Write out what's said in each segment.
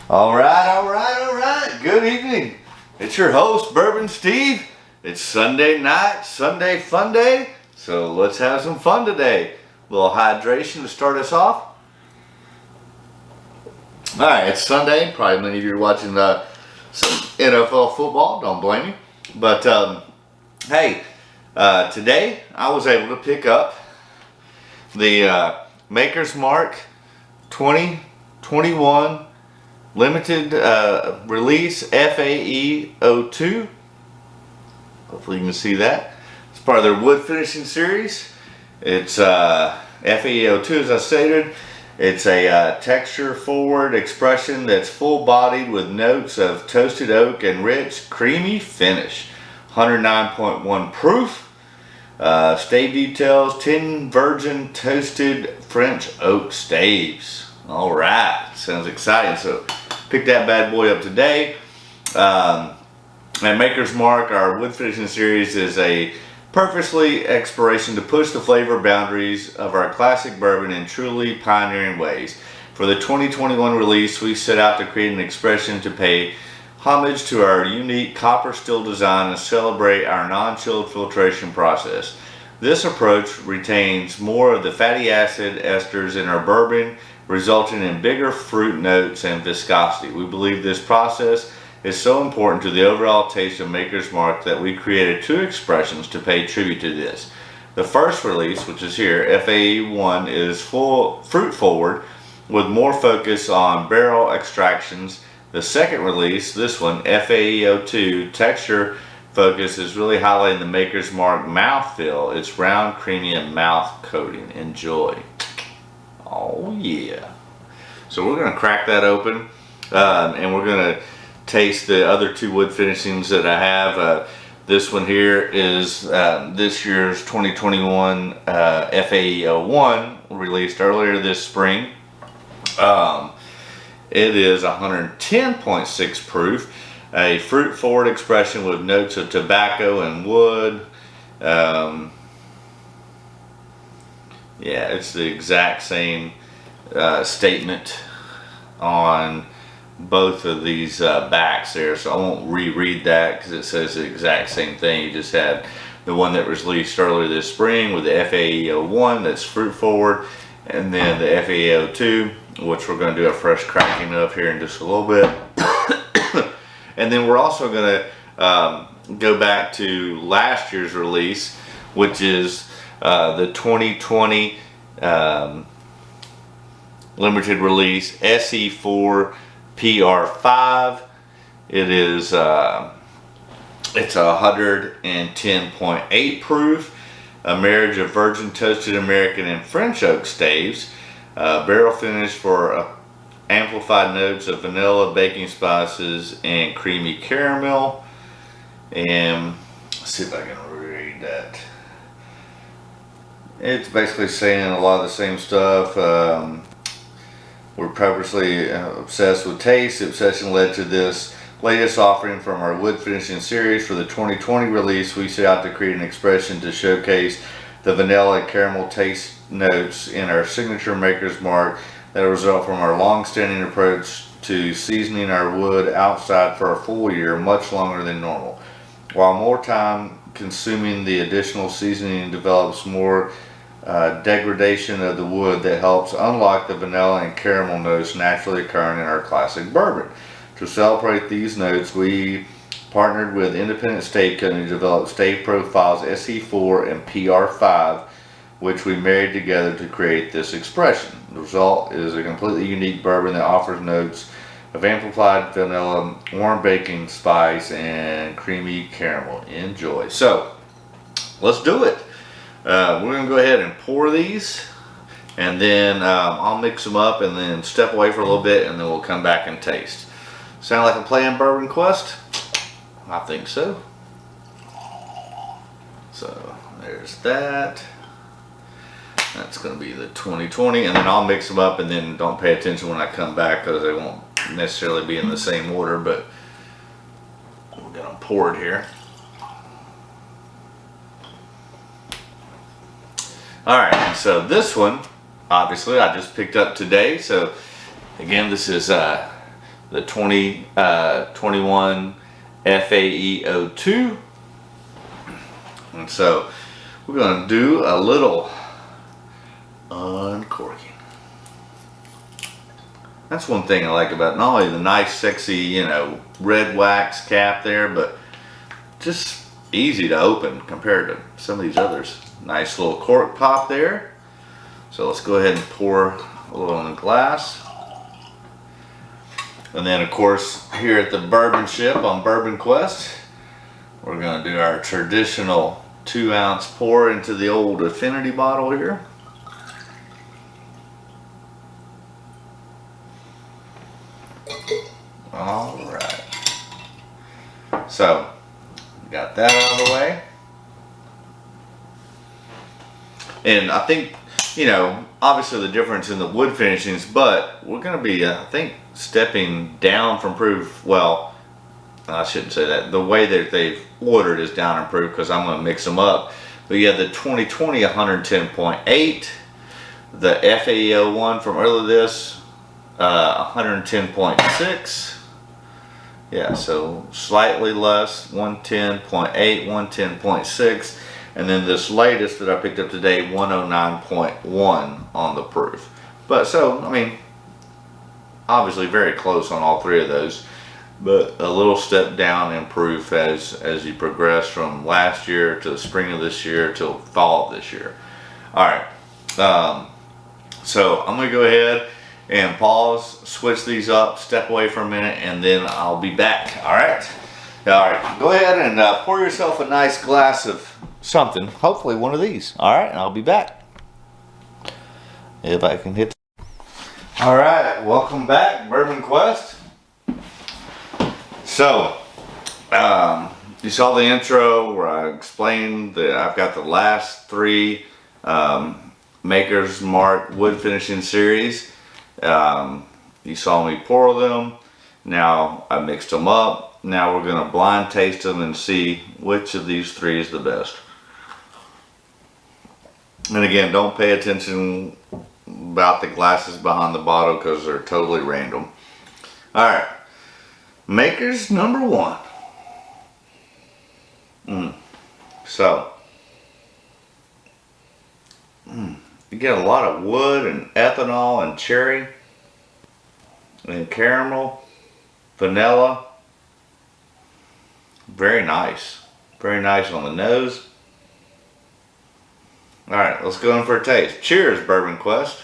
All right. Good evening. It's your host, Bourbon Steve. It's Sunday night, Sunday fun day. So let's have some fun today. A little hydration to start us off. All right, it's Sunday. Probably many of you are watching some NFL football. Don't blame me. But hey, today I was able to pick up the Maker's Mark 2021 limited release FAE-02. Hopefully you can see that. It's part of their wood finishing series. It's FAE-02, as I stated. It's a texture forward expression that's full bodied with notes of toasted oak and rich creamy finish. 109.1 proof. Stave details, 10 virgin toasted French oak staves. All right, sounds exciting. So pick that bad boy up today. At Maker's Mark, our wood finishing series is a purposely exploration to push the flavor boundaries of our classic bourbon in truly pioneering ways. For the 2021 release, we set out to create an expression to pay homage to our unique copper still design and celebrate our non-chilled filtration process. This approach retains more of the fatty acid esters in our bourbon, resulting in bigger fruit notes and viscosity. We believe this process is so important to the overall taste of Maker's Mark that we created two expressions to pay tribute to this. The first release, which is here, FAE-1, is full fruit forward with more focus on barrel extractions. The second release, this one, FAE-02, texture focus is really highlighting the Maker's Mark mouthfeel. It's round, creamy, and mouth coating. Enjoy. Oh yeah. So we're going to crack that open and we're going to taste the other two wood finishings that I have. This one here is this year's 2021 FAE-01, released earlier this spring. It is 110.6 proof, a fruit forward expression with notes of tobacco and wood. Yeah, it's the exact same statement on both of these backs there, so I won't reread that because it says the exact same thing. You just had the one that was released earlier this spring with the FAE-01 that's fruit forward, and then the FAE-02, which we're going to do a fresh cracking of here in just a little bit. And then we're also going to go back to last year's release, which is the 2020 limited release SE4 PR5. It is it's 110.8 proof, a marriage of virgin toasted American and French oak staves, barrel finish for amplified notes of vanilla, baking spices, and creamy caramel. And let's see if I can read that. It's basically saying a lot of the same stuff. We're purposely obsessed with taste. The obsession led to this latest offering from our wood finishing series. For the 2020 release, we set out to create an expression to showcase the vanilla and caramel taste notes in our signature Maker's Mark that result from our long-standing approach to seasoning our wood outside for a full year, much longer than normal. While more time consuming, the additional seasoning develops more degradation of the wood that helps unlock the vanilla and caramel notes naturally occurring in our classic bourbon. To celebrate these notes, we partnered with independent stave company to develop stave profiles SE4 and PR5, which we married together to create this expression. The result is a completely unique bourbon that offers notes of amplified vanilla, warm baking spice, and creamy caramel. Enjoy. So let's do it. We're going to go ahead and pour these, and then I'll mix them up and then step away for a little bit, and then we'll come back and taste. Sound like I'm playing Bourbon Quest? I think so. So there's that. That's going to be the 2020, and then I'll mix them up, and then don't pay attention when I come back because they won't necessarily be in the same order, but we'll get them poured here. Alright, so this one, obviously, I just picked up today. So, again, this is the 2021 FAE-02. And so we're going to do a little uncorking. That's one thing I like about not only the nice, sexy, you know, red wax cap there, but just easy to open compared to some of these others. Nice little cork pop there. So let's go ahead and pour a little in the glass. And then of course here at the Bourbon Ship on Bourbon Quest, we're going to do our traditional 2-ounce pour into the old Affinity bottle here. All right. So got that out of the way. And I think, you know, obviously the difference in the wood finishings, but we're going to be, I think, stepping down from proof. Well, I shouldn't say that. The way that they've ordered is down in proof because I'm going to mix them up. But you have the 2020 110.8, the FAE-01 from earlier this 110.6. Yeah, so slightly less, 110.8, 110.6. And then this latest that I picked up today, 109.1 on the proof. But so, I mean, obviously very close on all three of those, but a little step down in proof as you progress from last year to the spring of this year to fall of this year. All right, so I'm gonna go ahead and pause, switch these up, step away for a minute, and then I'll be back. All right, go ahead and pour yourself a nice glass of something, hopefully one of these. All right, and I'll be back if I can hit. All right, welcome back, Bourbon Quest. So you saw the intro where I explained that I've got the last 3 Maker's Mark wood finishing series. You saw me pour them. Now I mixed them up. Now we're going to blind taste them and see which of these 3 is the best. And again, don't pay attention about the glasses behind the bottle because they're totally random. All right, Maker's number 1. So you get a lot of wood and ethanol and cherry and caramel, vanilla. Very nice on the nose. All right, let's go in for a taste. Cheers, Bourbon Quest.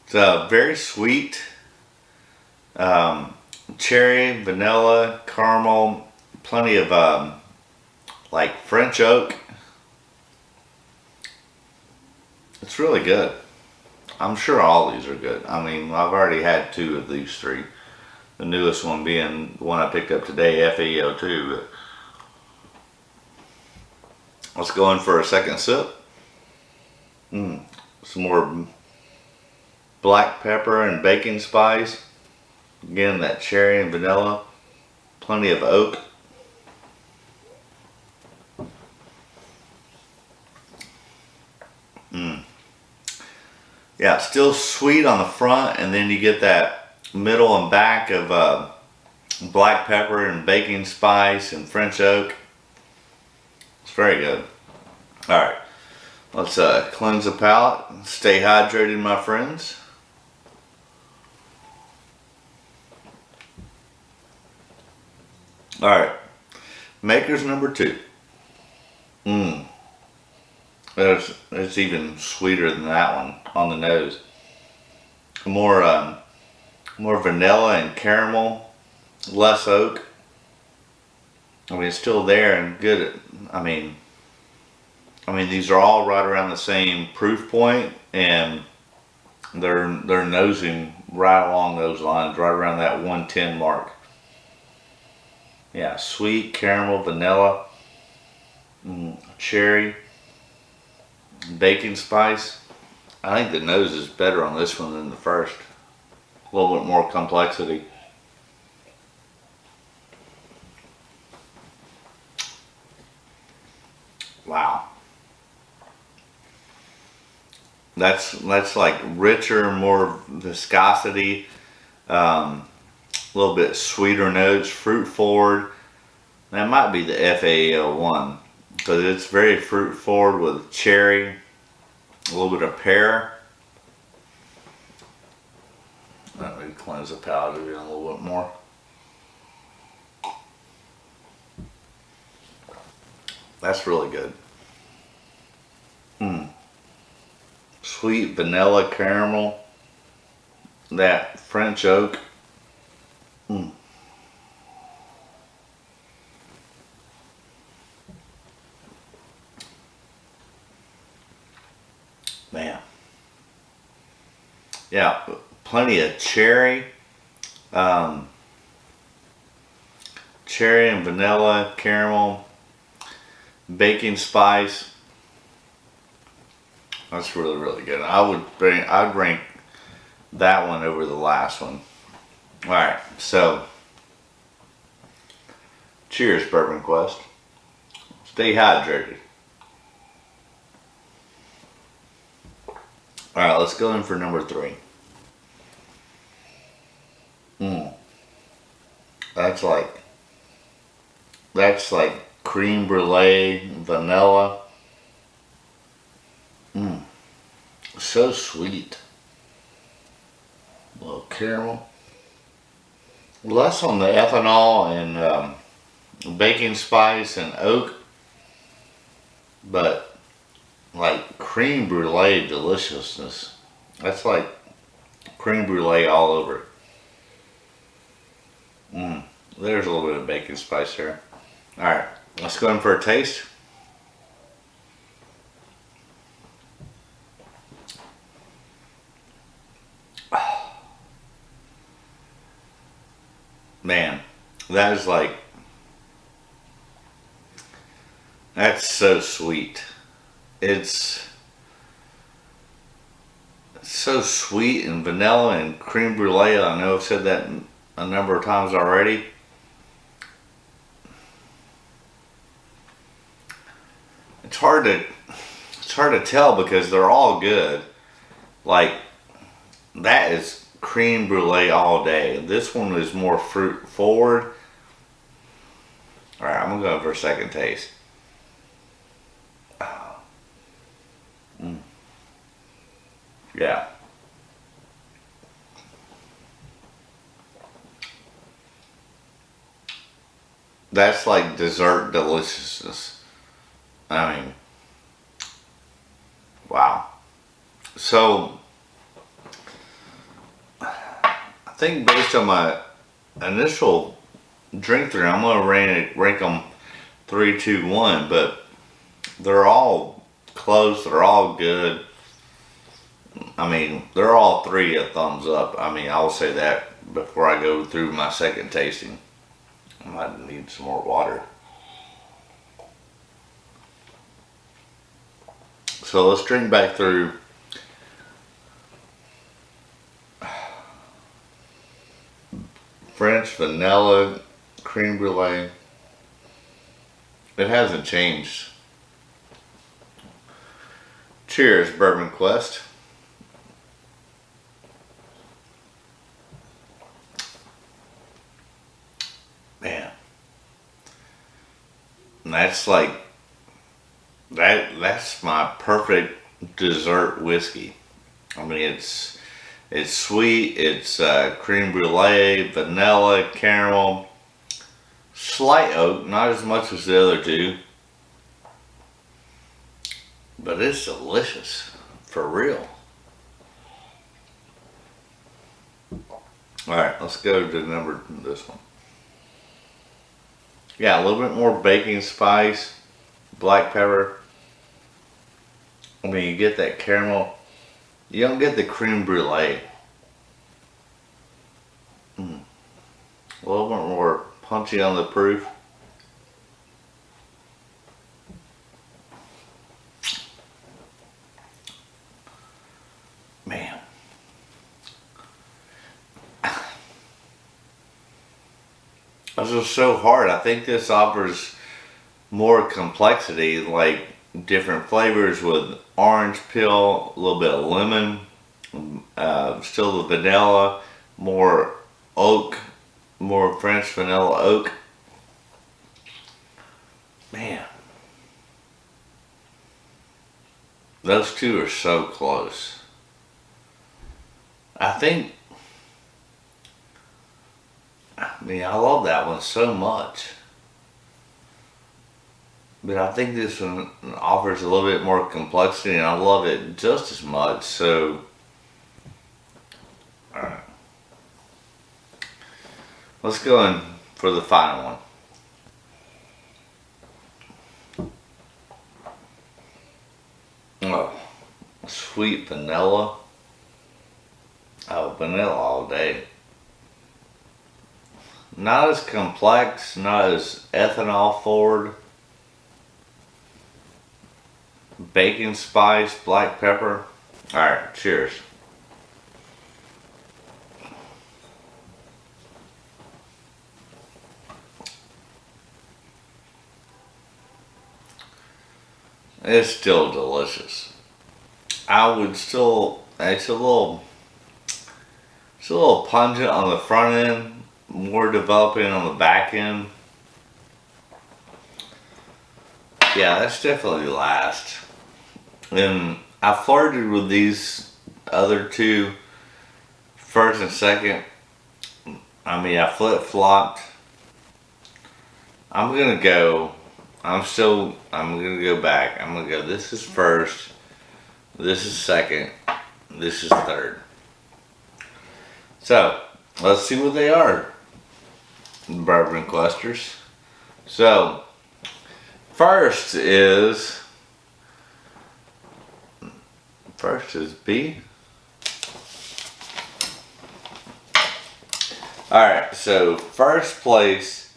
It's very sweet. Cherry, vanilla, caramel, plenty of like French oak. It's really good. I'm sure all these are good. I mean, I've already had 2 of these 3. The newest one being the one I picked up today, FAE-02. Let's go in for a second sip. Some more black pepper and baking spice. Again, that cherry and vanilla. Plenty of oak. Yeah, still sweet on the front, and then you get that middle and back of black pepper and baking spice and French oak. It's very good. All right, let's cleanse the palate and stay hydrated, my friends. All right, Maker's number 2. It's even sweeter than that one on the nose. More vanilla and caramel, less oak. I mean, it's still there and good. I mean, these are all right around the same proof point, and they're nosing right along those lines, right around that 110 mark. Yeah, sweet caramel, vanilla, cherry, baking spice. I think the nose is better on this one than the first. A little bit more complexity. Wow. That's like richer, more viscosity, a little bit sweeter notes, fruit forward. That might be the FAE-01 because it's very fruit forward with cherry, a little bit of pear. Let me cleanse the palate again a little bit more. That's really good. Sweet vanilla caramel. That French oak. Man. Yeah, plenty of cherry. Um, Cherry and vanilla, caramel, baking spice. That's really, really good. I'd rank that one over the last one. All right, so cheers, Bourbon Quest. Stay hydrated. All right, let's go in for number 3. That's like creme brulee, vanilla. So sweet. A little caramel. Less on the ethanol and baking spice and oak, but like creme brulee deliciousness. That's like creme brulee all over. There's a little bit of baking spice there. All right, let's go in for a taste. Man, that is like, that's so sweet. It's so sweet and vanilla and creme brulee. I know I've said that a number of times already. It's hard to tell because they're all good. Like that is creme brulee all day. This one is more fruit forward. All right, I'm gonna go for a second taste. Yeah. That's like dessert deliciousness. I mean, wow. So, I think based on my initial drink through, I'm gonna rank them 3, 2, 1. But they're all close. They're all good. I mean, they're all 3 a thumbs up. I mean, I'll say that before I go through my second tasting. I might need some more water. So let's drink back through. French vanilla creme brulee. It hasn't changed. Cheers, Bourbon Quest. Man, and that's like that's my perfect dessert whiskey. I mean, it's sweet. It's creme brulee, vanilla, caramel, slight oak, not as much as the other 2, but it's delicious for real. All right, let's go to this one. Yeah, a little bit more baking spice, black pepper. I mean, you get that caramel. You don't get the creme brulee. A little bit more punchy on the proof. Man. This is so hard. I think this offers more complexity. Like different flavors with orange peel, a little bit of lemon, still the vanilla, more oak, more French vanilla oak. Man, those two are so close. I love that one so much. But I think this one offers a little bit more complexity, and I love it just as much. So, alright. Let's go in for the final one. Oh, sweet vanilla. Oh, vanilla all day. Not as complex, not as ethanol forward. Bacon spice, black pepper. Alright, cheers. It's still delicious. I would still, it's a little pungent on the front end, more developing on the back end. Yeah, that's definitely last. And I flirted with these other two, first and second. I flip-flopped. I'm gonna go back. I'm gonna go, this is first, this is second, this is third. So, let's see what they are, bourbon clusters. So, first is B. Alright, so first place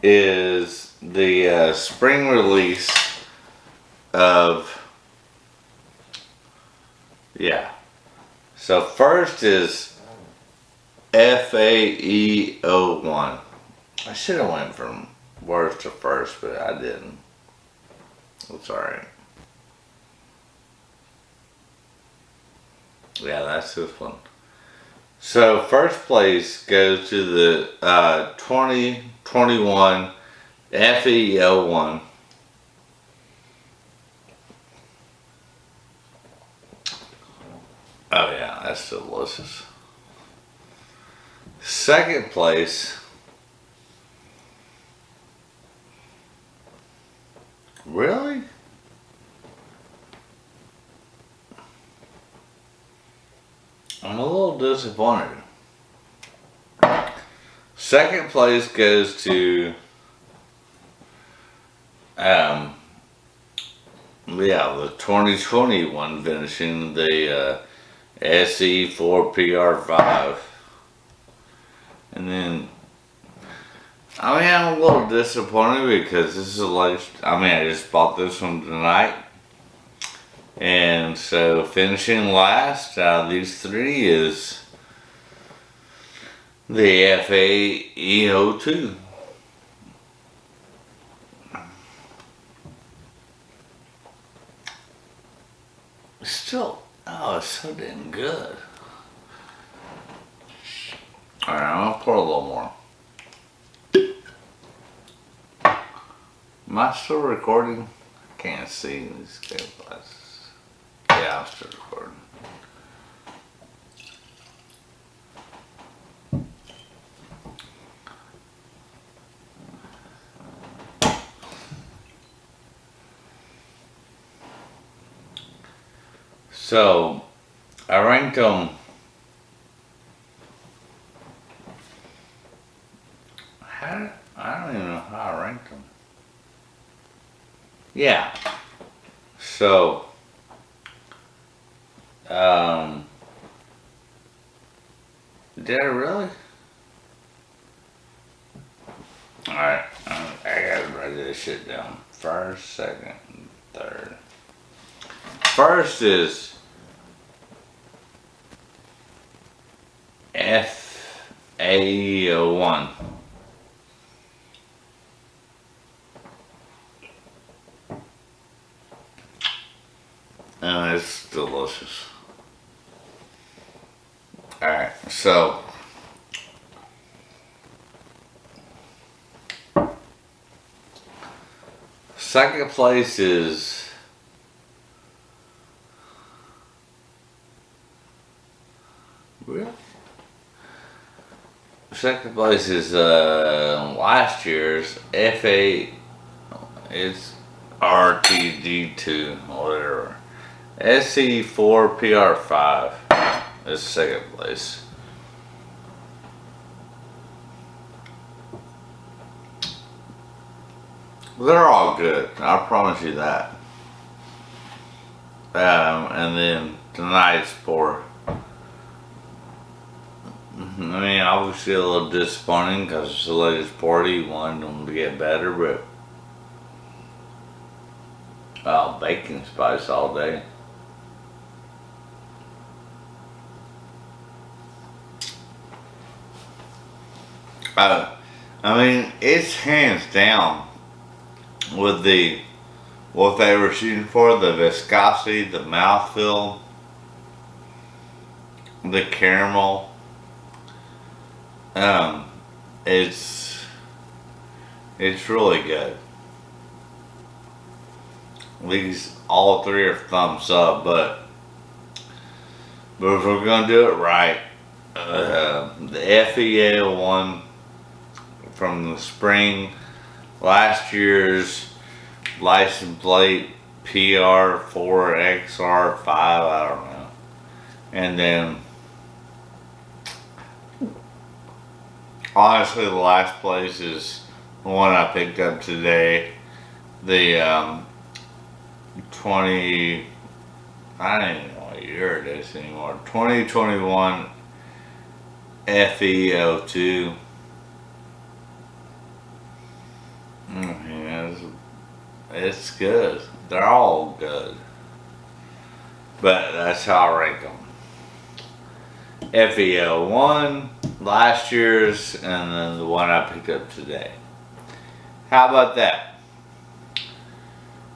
is the spring release of, so first is FAE-01. I should have went from worst to first, but I didn't. It's alright. Yeah, that's this one. So first place goes to the 2021 FAE-01. Oh yeah, that's delicious. Second place, really? I'm a little disappointed. Second place goes to the 2021 finishing, the SE4PR5. And then I'm a little disappointed because this is I just bought this one tonight. And so finishing last out of these three is the FAE-02. Still, oh, it's so damn good. Alright, I'm gonna pour a little more. Am I still recording? I can't see these glasses. Yeah, I'm still recording. So, I ranked them. I don't even know how I ranked them. Yeah. So, did I really? Alright, I gotta write this shit down. First, second, third. First is FAE-01. and it's delicious. Alright, so second place is last year's FA. It's RTD2, whatever. SC4PR5 is second place. They're all good, I promise you that. And then tonight's pour. I mean, obviously a little disappointing because it's the latest party. You wanted them to get better, but baking spice all day. I mean, it's hands down with what they were shooting for, the viscosity, the mouthfeel, the caramel. It's really good. These all three are thumbs up, but if we're gonna do it right, the FAE-01 from the spring, last year's license plate PR4XR5, I don't know, and then honestly the last place is the one I picked up today, the 20, I don't even know what year it is anymore, 2021 FAE-02. Yeah, it's good. They're all good, but that's how I rank them. FAE-01, last year's, and then the one I picked up today. How about that?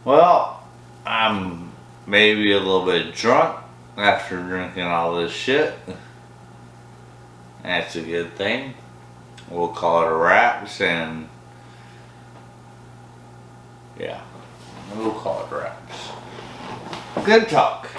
Well, I'm maybe a little bit drunk after drinking all this shit. That's a good thing. We'll call it a wraps, and yeah, we'll call it wraps. Good talk.